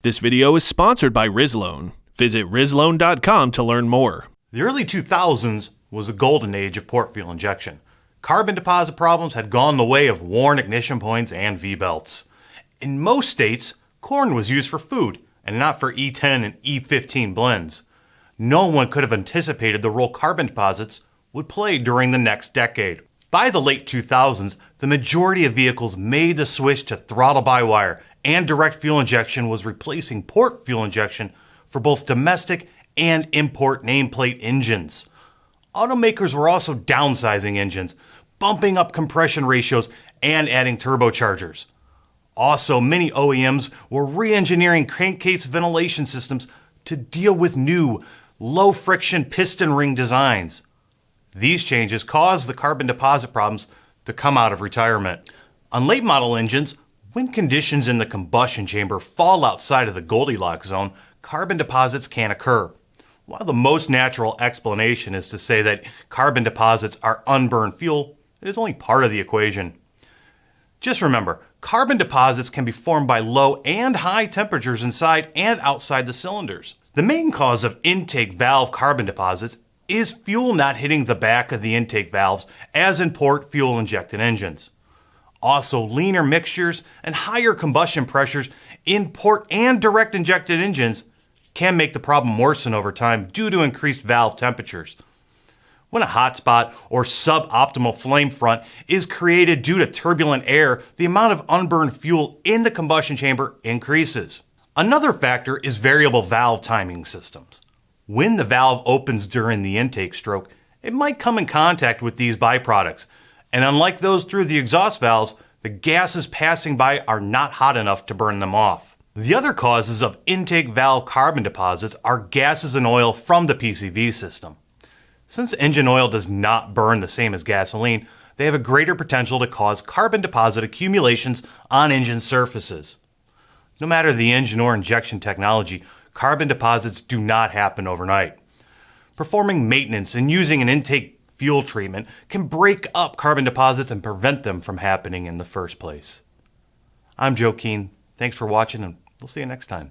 This video is sponsored by Rislone. Visit Rislone.com to learn more. The early 2000s was the golden age of port fuel injection. Carbon deposit problems had gone the way of worn ignition points and V-belts. In most states, corn was used for food and not for E10 and E15 blends. No one could have anticipated the role carbon deposits would play during the next decade. By the late 2000s, the majority of vehicles made the switch to throttle-by-wire, and direct fuel injection was replacing port fuel injection for both domestic and import nameplate engines. Automakers were also downsizing engines, bumping up compression ratios, and adding turbochargers. Also, many OEMs were re-engineering crankcase ventilation systems to deal with new, low-friction piston ring designs. These changes caused the carbon deposit problems to come out of retirement. On late model engines, when conditions in the combustion chamber fall outside of the Goldilocks zone, carbon deposits can occur. While the most natural explanation is to say that carbon deposits are unburned fuel, it is only part of the equation. Just remember, carbon deposits can be formed by low and high temperatures inside and outside the cylinders. The main cause of intake valve carbon deposits is fuel not hitting the back of the intake valves as in port fuel injected engines. Also, leaner mixtures and higher combustion pressures in port and direct injected engines can make the problem worsen over time due to increased valve temperatures. When a hot spot or suboptimal flame front is created due to turbulent air, the amount of unburned fuel in the combustion chamber increases. Another factor is variable valve timing systems. When the valve opens during the intake stroke, it might come in contact with these byproducts, and unlike those through the exhaust valves, the gases passing by are not hot enough to burn them off. The other causes of intake valve carbon deposits are gases and oil from the PCV system. Since engine oil does not burn the same as gasoline, they have a greater potential to cause carbon deposit accumulations on engine surfaces. No matter the engine or injection technology, carbon deposits do not happen overnight. Performing maintenance and using an intake fuel treatment can break up carbon deposits and prevent them from happening in the first place. I'm Joe Keen. Thanks for watching, and we'll see you next time.